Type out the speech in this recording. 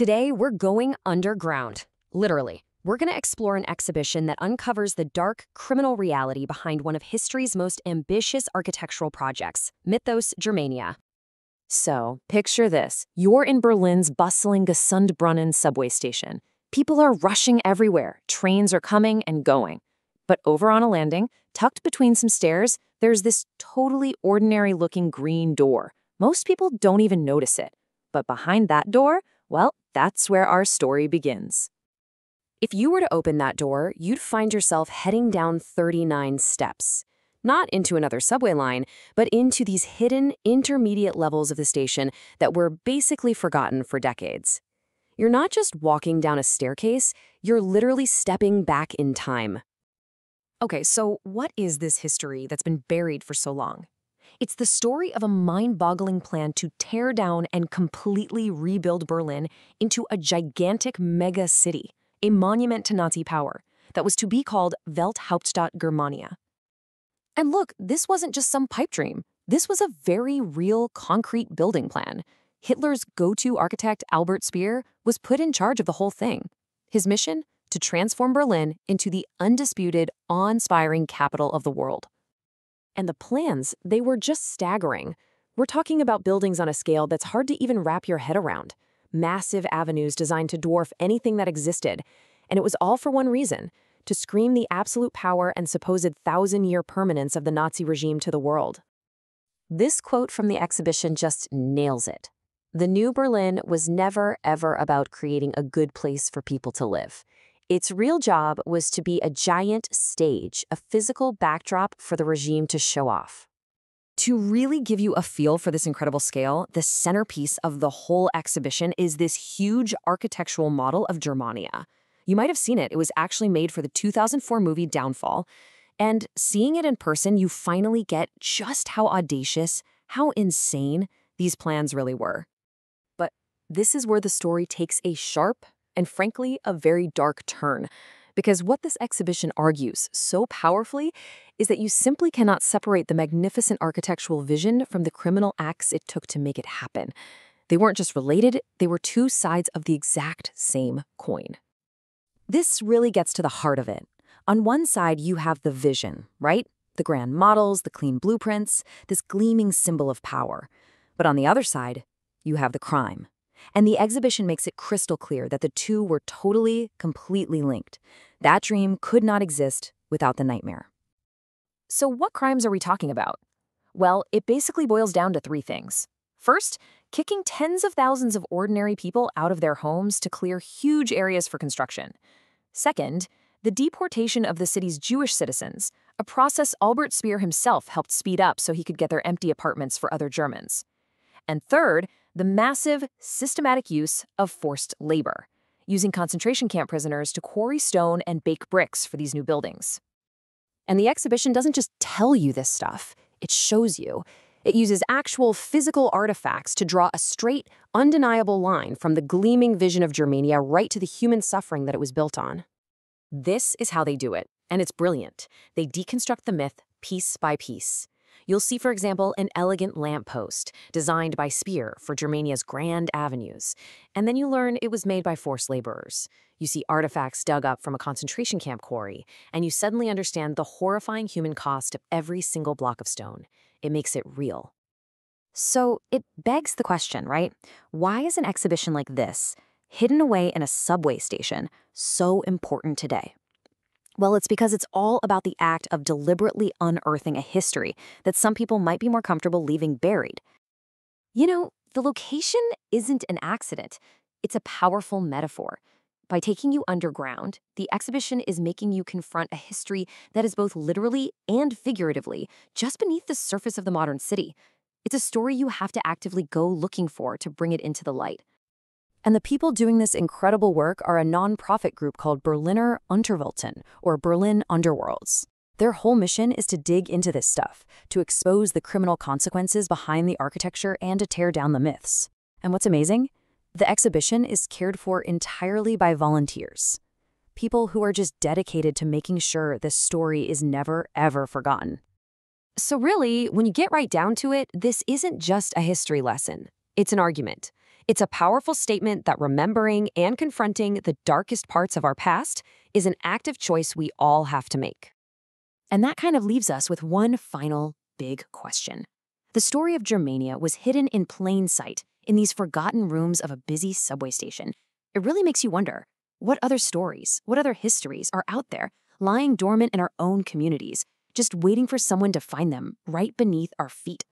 Today, we're going underground. Literally. We're going to explore an exhibition that uncovers the dark, criminal reality behind one of history's most ambitious architectural projects, Mythos, Germania. So, picture this. You're in Berlin's bustling Gesundbrunnen subway station. People are rushing everywhere. Trains are coming and going. But over on a landing, tucked between some stairs, there's this totally ordinary-looking green door. Most people don't even notice it. But behind that door, well, that's where our story begins. If you were to open that door, you'd find yourself heading down 39 steps. Not into another subway line, but into these hidden, intermediate levels of the station that were basically forgotten for decades. You're not just walking down a staircase, you're literally stepping back in time. Okay, so what is this history that's been buried for so long? It's the story of a mind-boggling plan to tear down and completely rebuild Berlin into a gigantic mega city, a monument to Nazi power, that was to be called Welthauptstadt Germania. And look, this wasn't just some pipe dream. This was a very real, concrete building plan. Hitler's go-to architect, Albert Speer, was put in charge of the whole thing. His mission? To transform Berlin into the undisputed, awe-inspiring capital of the world. And the plans, they were just staggering. We're talking about buildings on a scale that's hard to even wrap your head around. Massive avenues designed to dwarf anything that existed. And it was all for one reason: to scream the absolute power and supposed 1,000-year permanence of the Nazi regime to the world. This quote from the exhibition just nails it. The new Berlin was never, ever about creating a good place for people to live. Its real job was to be a giant stage, a physical backdrop for the regime to show off. To really give you a feel for this incredible scale, the centerpiece of the whole exhibition is this huge architectural model of Germania. You might have seen it. It was actually made for the 2004 movie Downfall. And seeing it in person, you finally get just how audacious, how insane these plans really were. But this is where the story takes a sharp and frankly, a very dark turn. Because what this exhibition argues so powerfully is that you simply cannot separate the magnificent architectural vision from the criminal acts it took to make it happen. They weren't just related, they were two sides of the exact same coin. This really gets to the heart of it. On one side, you have the vision, right? The grand models, the clean blueprints, this gleaming symbol of power. But on the other side, you have the crime. And the exhibition makes it crystal clear that the two were totally, completely linked. That dream could not exist without the nightmare. So what crimes are we talking about? Well, it basically boils down to three things. First, kicking tens of thousands of ordinary people out of their homes to clear huge areas for construction. Second, the deportation of the city's Jewish citizens, a process Albert Speer himself helped speed up so he could get their empty apartments for other Germans. And third, the massive, systematic use of forced labor, using concentration camp prisoners to quarry stone and bake bricks for these new buildings. And the exhibition doesn't just tell you this stuff, it shows you. It uses actual physical artifacts to draw a straight, undeniable line from the gleaming vision of Germania right to the human suffering that it was built on. This is how they do it, and it's brilliant. They deconstruct the myth piece by piece. You'll see, for example, an elegant lamppost designed by Speer for Germania's grand avenues. And then you learn it was made by forced laborers. You see artifacts dug up from a concentration camp quarry, and you suddenly understand the horrifying human cost of every single block of stone. It makes it real. So it begs the question, right? Why is an exhibition like this, hidden away in a subway station, so important today? Well, it's because it's all about the act of deliberately unearthing a history that some people might be more comfortable leaving buried. You know, the location isn't an accident. It's a powerful metaphor. By taking you underground, the exhibition is making you confront a history that is both literally and figuratively just beneath the surface of the modern city. It's a story you have to actively go looking for to bring it into the light. And the people doing this incredible work are a non-profit group called Berliner Unterwelten, or Berlin Underworlds. Their whole mission is to dig into this stuff, to expose the criminal consequences behind the architecture and to tear down the myths. And what's amazing? The exhibition is cared for entirely by volunteers. People who are just dedicated to making sure this story is never, ever forgotten. So really, when you get right down to it, this isn't just a history lesson. It's an argument. It's a powerful statement that remembering and confronting the darkest parts of our past is an active choice we all have to make. And that kind of leaves us with one final big question. The story of Germania was hidden in plain sight in these forgotten rooms of a busy subway station. It really makes you wonder, what other stories, what other histories are out there lying dormant in our own communities, just waiting for someone to find them right beneath our feet?